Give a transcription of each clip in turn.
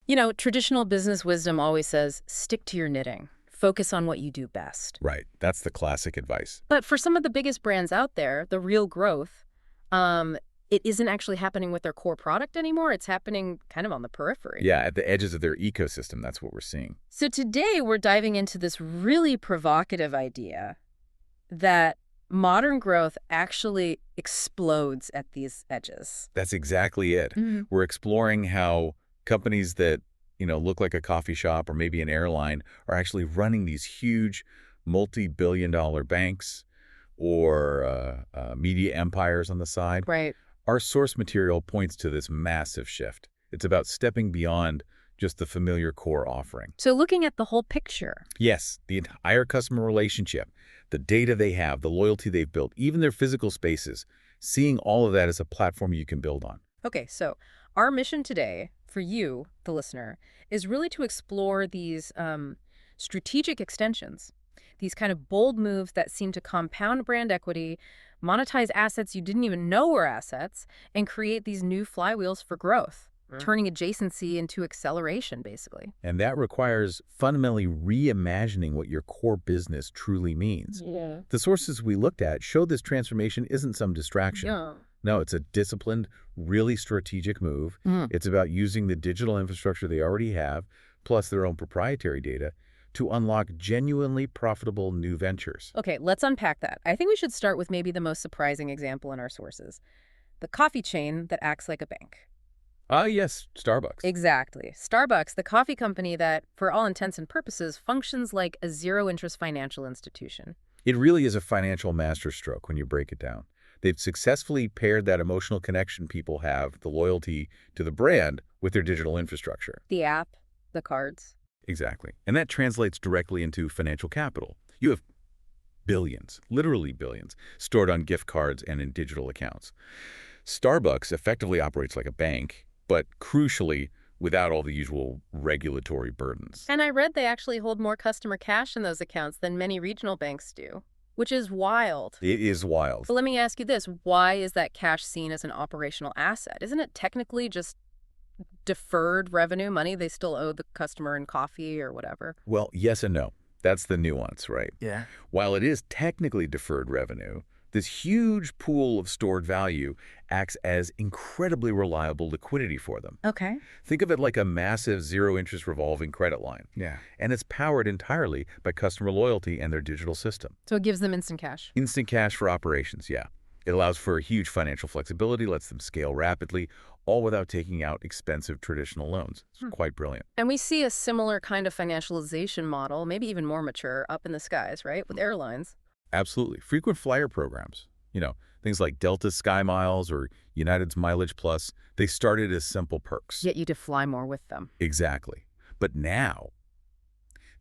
You know, traditional business wisdom always says, stick to your knitting. Focus on what you do best. Right. That's the classic advice. But for some of the biggest brands out there, the real growth, it isn't actually happening with their core product anymore. It's happening kind of on the periphery. Yeah, at the edges of their ecosystem, that's what we're seeing. So today we're diving into this really provocative idea that modern growth actually explodes at these edges. That's exactly it. We're exploring how companies that, look like a coffee shop or maybe an airline are actually running these huge multi-billion-dollar banks or media empires on the side. Right. Our source material points to this massive shift. It's about stepping beyond just the familiar core offering. So looking at the whole picture. Yes, the entire customer relationship, the data they have, the loyalty they've built, even their physical spaces, seeing all of that as a platform you can build on. Okay, so our mission today for you, the listener, is really to explore these strategic extensions, these kind of bold moves that seem to compound brand equity, monetize assets you didn't even know were assets, and create these new flywheels for growth, turning adjacency into acceleration, basically. And that requires fundamentally reimagining what your core business truly means. Yeah. The sources we looked at show this transformation isn't some distraction. Yeah. No, it's a disciplined, really strategic move. It's about using the digital infrastructure they already have, plus their own proprietary data, to unlock genuinely profitable new ventures. Okay, let's unpack that. I think we should start with maybe the most surprising example in our sources, the coffee chain that acts like a bank. Yes, Starbucks. Exactly. Starbucks, the coffee company that, for all intents and purposes, functions like a zero-interest financial institution. It really is a financial masterstroke when you break it down. They've successfully paired that emotional connection people have, the loyalty to the brand, with their digital infrastructure. The app, the cards. Exactly. And that translates directly into financial capital. You have billions, literally billions, stored on gift cards and in digital accounts. Starbucks effectively operates like a bank, but crucially, without all the usual regulatory burdens. And I read they actually hold more customer cash in those accounts than many regional banks do, which is wild. It is wild. But let me ask you this. Why is that cash seen as an operational asset? Isn't it technically just deferred revenue, money they still owe the customer in coffee or whatever? Well, yes and no. That's the nuance, right? Yeah. While it is technically deferred revenue, this huge pool of stored value acts as incredibly reliable liquidity for them. Okay. Think of it like a massive zero-interest revolving credit line. Yeah. And it's powered entirely by customer loyalty and their digital system. So it gives them instant cash. Instant cash for operations, yeah. It allows for huge financial flexibility, lets them scale rapidly, all without taking out expensive traditional loans. It's quite brilliant. And we see a similar kind of financialization model, maybe even more mature, up in the skies, right, with airlines. Absolutely. Frequent flyer programs, things like Delta's Sky Miles or United's Mileage Plus, they started as simple perks. Get you to fly more with them. Exactly. But now,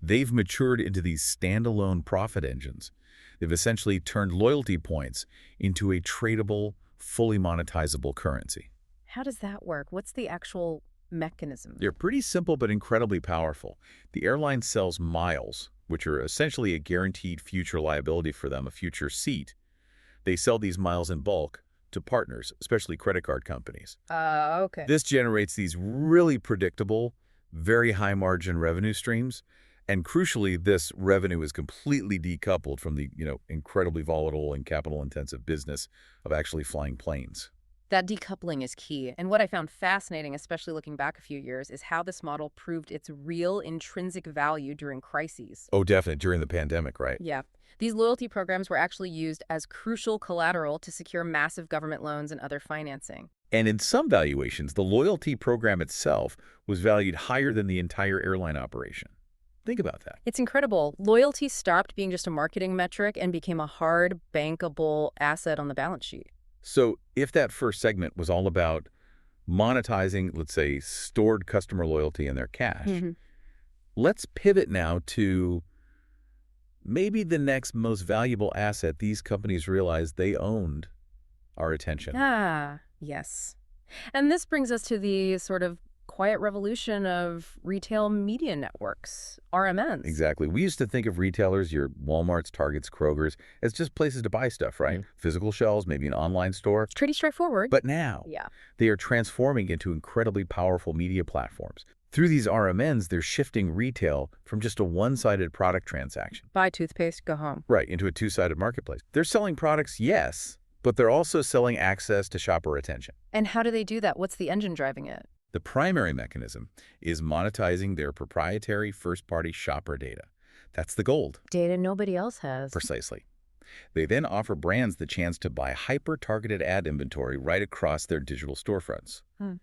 they've matured into these standalone profit engines. They've essentially turned loyalty points into a tradable, fully monetizable currency. How does that work? What's the actual mechanism? They're pretty simple but incredibly powerful. The airline sells miles, which are essentially a guaranteed future liability for them, a future seat. They sell these miles in bulk to partners, especially credit card companies. Okay. This generates these really predictable, very high-margin revenue streams. And crucially, this revenue is completely decoupled from the, incredibly volatile and capital-intensive business of actually flying planes. That decoupling is key. And what I found fascinating, especially looking back a few years, is how this model proved its real intrinsic value during crises. Oh, definitely. During the pandemic, right? Yeah. These loyalty programs were actually used as crucial collateral to secure massive government loans and other financing. And in some valuations, the loyalty program itself was valued higher than the entire airline operation. Think about that. It's incredible. Loyalty stopped being just a marketing metric and became a hard, bankable asset on the balance sheet. So if that first segment was all about monetizing, let's say, stored customer loyalty in their cash, let's pivot now to maybe the next most valuable asset these companies realized they owned, our attention. Ah, yes. And this brings us to the sort of quiet revolution of retail media networks, RMNs. Exactly. We used to think of retailers, your Walmarts, Targets, Krogers, as just places to buy stuff, right? Physical shelves, maybe an online store. It's pretty straightforward. But now, yeah, they are transforming into incredibly powerful media platforms. Through these RMNs, they're shifting retail from just a one-sided product transaction, Buy toothpaste, go home. right, into a two-sided marketplace. They're selling products, yes, but they're also selling access to shopper attention. And how do they do that? What's the engine driving it? The primary mechanism is monetizing their proprietary first-party shopper data. That's the gold. Data nobody else has. Precisely. They then offer brands the chance to buy hyper-targeted ad inventory right across their digital storefronts.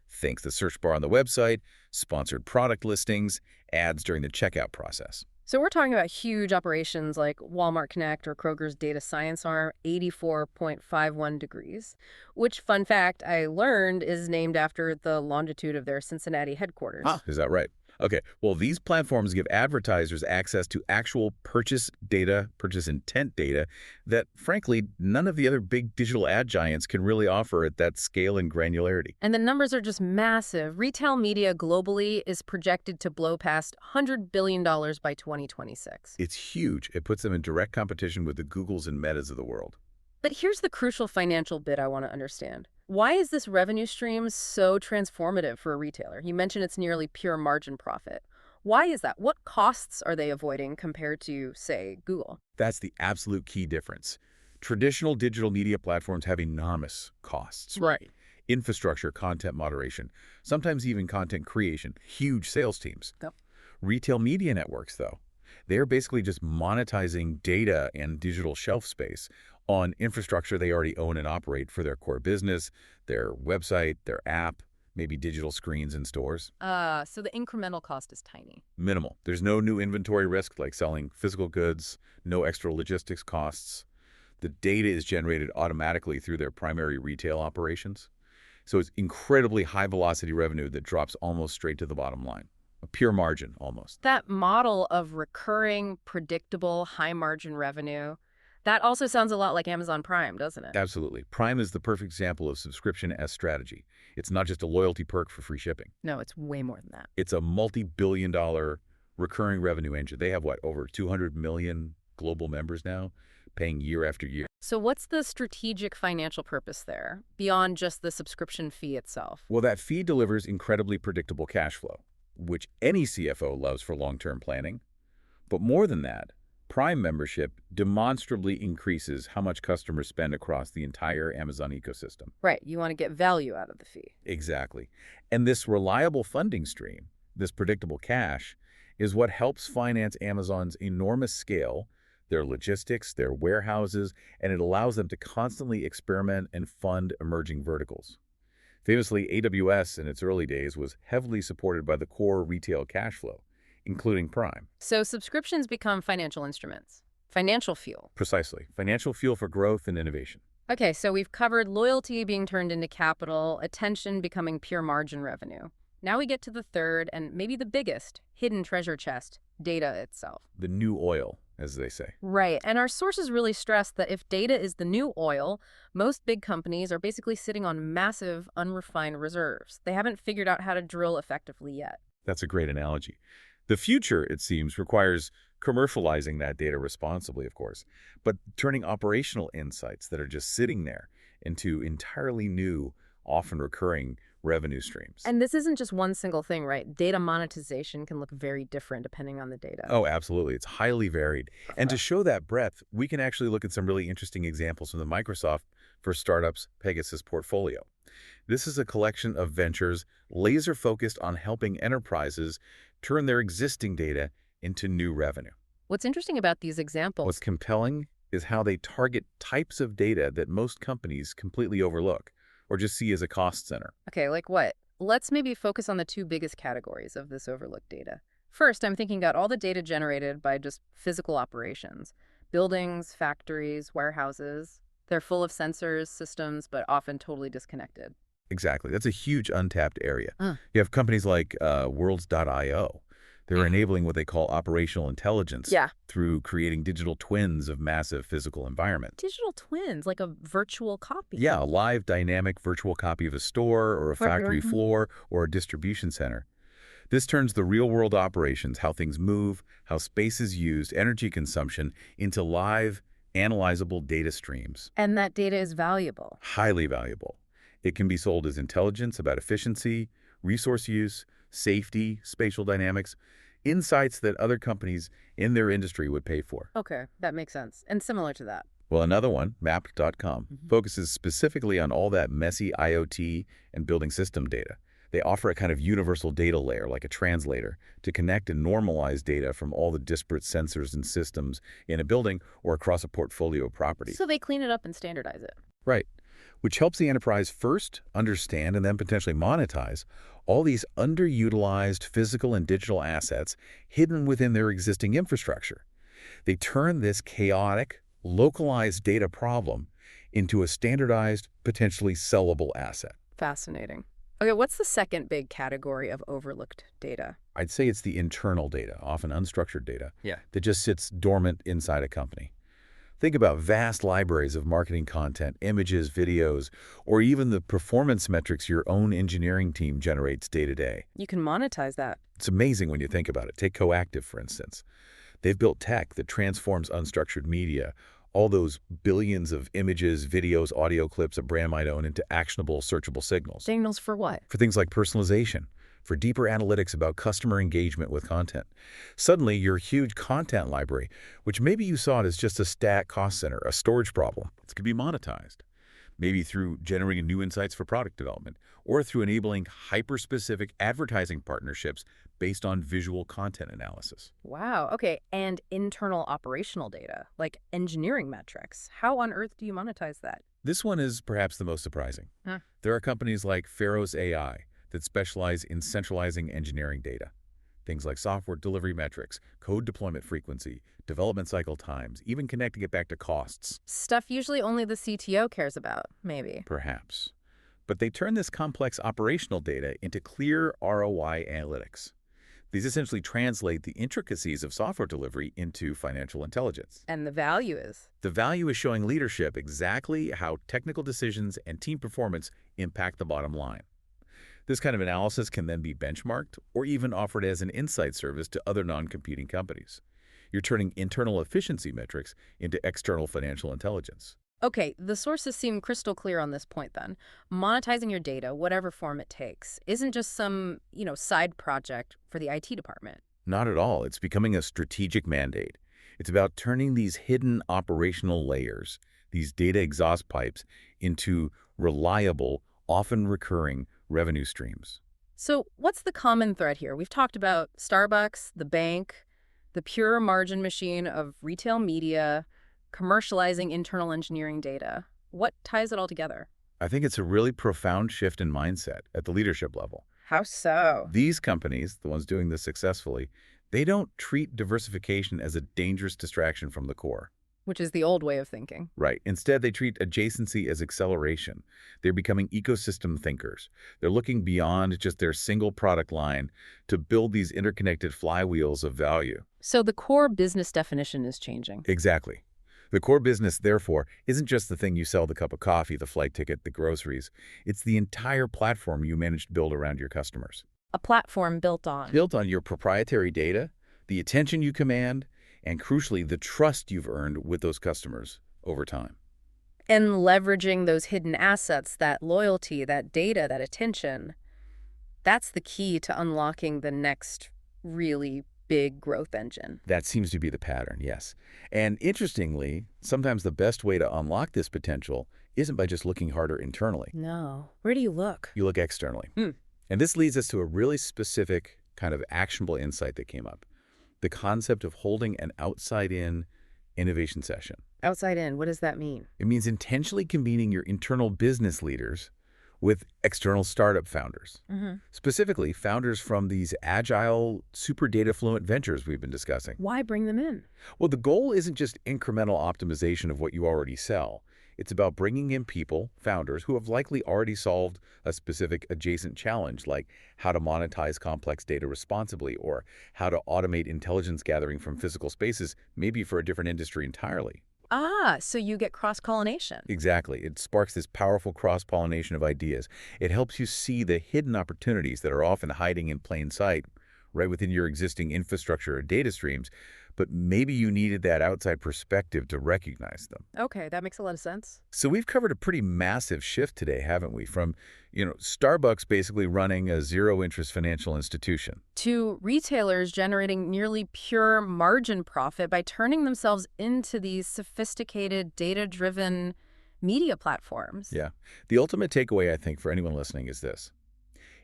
Think the search bar on the website, sponsored product listings, ads during the checkout process. So we're talking about huge operations like Walmart Connect or Kroger's data science arm, 84.51 degrees, which, fun fact, I learned is named after the longitude of their Cincinnati headquarters. Ah, is that right? Okay, well, these platforms give advertisers access to actual purchase data, purchase intent data, that, frankly, none of the other big digital ad giants can really offer at that scale and granularity. And the numbers are just massive. Retail media globally is projected to blow past $100 billion by 2026. It's huge. It puts them in direct competition with the Googles and Metas of the world. But here's the crucial financial bit I want to understand. Why is this revenue stream so transformative for a retailer? You mentioned it's nearly pure margin profit. Why is that? What costs are they avoiding compared to, say, Google? That's the absolute key difference. Traditional digital media platforms have enormous costs. Right. Infrastructure, content moderation, sometimes even content creation, huge sales teams. Yep. Retail media networks, though, they're basically just monetizing data and digital shelf space on infrastructure they already own and operate for their core business, their website, their app, maybe digital screens in stores. So the incremental cost is tiny. Minimal. There's no new inventory risk like selling physical goods, no extra logistics costs. The data is generated automatically through their primary retail operations. So it's incredibly high-velocity revenue that drops almost straight to the bottom line. A pure margin, almost. That model of recurring, predictable, high-margin revenue, that also sounds a lot like Amazon Prime, doesn't it? Absolutely. Prime is the perfect example of subscription as strategy. It's not just a loyalty perk for free shipping. No, it's way more than that. It's a multi-billion-dollar recurring revenue engine. They have, what, over 200 million global members now, paying year after year. So what's the strategic financial purpose there, beyond just the subscription fee itself? Well, that fee delivers incredibly predictable cash flow, which any CFO loves for long-term planning. But more than that, Prime membership demonstrably increases how much customers spend across the entire Amazon ecosystem. Right, you want to get value out of the fee. Exactly. And this reliable funding stream, this predictable cash, is what helps finance Amazon's enormous scale, their logistics, their warehouses, and it allows them to constantly experiment and fund emerging verticals. Famously, AWS in its early days was heavily supported by the core retail cash flow, including Prime. So subscriptions become financial instruments, financial fuel. Precisely. Financial fuel for growth and innovation. Okay, so we've covered loyalty being turned into capital, attention becoming pure margin revenue. Now we get to the third and maybe the biggest hidden treasure chest, data itself. The new oil, as they say. Right, and our sources really stress that if data is the new oil, most big companies are basically sitting on massive, unrefined reserves. They haven't figured out how to drill effectively yet. That's a great analogy. The future, it seems, requires commercializing that data responsibly, of course, but turning operational insights that are just sitting there into entirely new, often recurring revenue streams. And this isn't just one single thing, right? Data monetization can look very different depending on the data. Oh, absolutely. It's highly varied. And to show that breadth, we can actually look at some really interesting examples from the Microsoft for Startups Pegasus portfolio. This is a collection of ventures laser-focused on helping enterprises turn their existing data into new revenue. What's interesting about these examples... What's compelling is how they target types of data that most companies completely overlook or just see as a cost center. Okay, like what? Let's maybe focus on the two biggest categories of this overlooked data. First, I'm thinking about all the data generated by just physical operations. Buildings, factories, warehouses. They're full of sensors, systems, but often totally disconnected. Exactly. That's a huge untapped area. You have companies like Worlds.io. They're enabling what they call operational intelligence through creating digital twins of massive physical environments. Digital twins, like a virtual copy. Yeah, a live dynamic virtual copy of a store or a factory floor or a distribution center. This turns the real-world operations, how things move, how space is used, energy consumption, into live, analyzable data streams. And that data is valuable. Highly valuable. It can be sold as intelligence about efficiency, resource use, safety, spatial dynamics, insights that other companies in their industry would pay for. Okay, that makes sense. And similar to that. Well, another one, Mapped.com, focuses specifically on all that messy IoT and building system data. They offer a kind of universal data layer, like a translator, to connect and normalize data from all the disparate sensors and systems in a building or across a portfolio of properties. So they clean it up and standardize it. Right. Which helps the enterprise first understand and then potentially monetize all these underutilized physical and digital assets hidden within their existing infrastructure. They turn this chaotic, localized data problem into a standardized, potentially sellable asset. Fascinating. Okay, what's the second big category of overlooked data? I'd say it's the internal data, often unstructured data, Yeah. that just sits dormant inside a company. Think about vast libraries of marketing content, images, videos, or even the performance metrics your own engineering team generates day to day. You can monetize that. It's amazing when you think about it. Take Coactive, for instance. They've built tech that transforms unstructured media, all those billions of images, videos, audio clips a brand might own, into actionable, searchable signals. Signals for what? For things like personalization, for deeper analytics about customer engagement with content. Suddenly, your huge content library, which maybe you saw it as just a stat cost center, a storage problem, it could be monetized. Maybe through generating new insights for product development, or through enabling hyper-specific advertising partnerships based on visual content analysis. Wow, okay. And internal operational data, like engineering metrics. How on earth do you monetize that? This one is perhaps the most surprising. Huh. There are companies like Pharos AI that specialize in centralizing engineering data. Things like software delivery metrics, code deployment frequency, development cycle times, even connecting it back to costs. Stuff usually only the CTO cares about, maybe. Perhaps. But they turn this complex operational data into clear ROI analytics. These essentially translate the intricacies of software delivery into financial intelligence. And the value is? The value is showing leadership exactly how technical decisions and team performance impact the bottom line. This kind of analysis can then be benchmarked or even offered as an insight service to other non-competing companies. You're turning internal efficiency metrics into external financial intelligence. Okay, the sources seem crystal clear on this point then. Monetizing your data, whatever form it takes, isn't just some, side project for the IT department. Not at all. It's becoming a strategic mandate. It's about turning these hidden operational layers, these data exhaust pipes, into reliable, often recurring revenue streams. So what's the common thread here? We've talked about Starbucks, the bank, the pure margin machine of retail media, commercializing internal engineering data. What ties it all together? I think it's a really profound shift in mindset at the leadership level. How so? These companies, the ones doing this successfully, they don't treat diversification as a dangerous distraction from the core. Which is the old way of thinking. Right. Instead, they treat adjacency as acceleration. They're becoming ecosystem thinkers. They're looking beyond just their single product line to build these interconnected flywheels of value. So the core business definition is changing. Exactly. The core business, therefore, isn't just the thing you sell, the cup of coffee, the flight ticket, the groceries. It's the entire platform you manage to build around your customers. A platform built on your proprietary data, the attention you command, and crucially, the trust you've earned with those customers over time. And leveraging those hidden assets, that loyalty, that data, that attention, that's the key to unlocking the next really big growth engine. That seems to be the pattern, yes. And interestingly, sometimes the best way to unlock this potential isn't by just looking harder internally. No. Where do you look? You look externally. And this leads us to a really specific kind of actionable insight that came up. The concept of holding an outside-in innovation session. Outside in, what does that mean? It means intentionally convening your internal business leaders with external startup founders. Specifically, founders from these agile, super data-fluent ventures we've been discussing. Why bring them in? Well, the goal isn't just incremental optimization of what you already sell. It's about bringing in people, founders, who have likely already solved a specific adjacent challenge, like how to monetize complex data responsibly or how to automate intelligence gathering from physical spaces, maybe for a different industry entirely. Ah, so you get cross-pollination. Exactly. It sparks this powerful cross-pollination of ideas. It helps you see the hidden opportunities that are often hiding in plain sight right within your existing infrastructure or data streams, but maybe you needed that outside perspective to recognize them. Okay, that makes a lot of sense. So we've covered a pretty massive shift today, haven't we? From, Starbucks basically running a zero-interest financial institution. To retailers generating nearly pure margin profit by turning themselves into these sophisticated, data-driven media platforms. Yeah. The ultimate takeaway, I think, for anyone listening is this.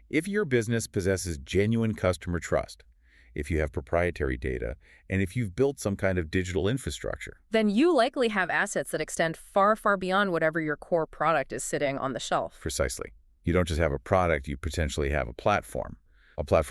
If your business possesses genuine customer trust, if you have proprietary data, and if you've built some kind of digital infrastructure, Then you likely have assets that extend far, far beyond whatever your core product is sitting on the shelf. precisely. You don't just have a product, you potentially have a platform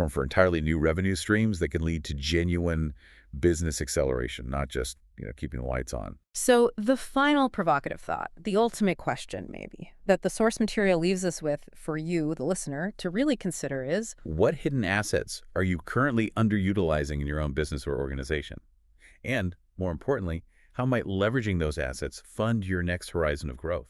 for entirely new revenue streams that can lead to genuine business acceleration, not just, keeping the lights on. So the final provocative thought, the ultimate question maybe, that the source material leaves us with for you, the listener, to really consider is, What hidden assets are you currently underutilizing in your own business or organization? And, more importantly, how might leveraging those assets fund your next horizon of growth?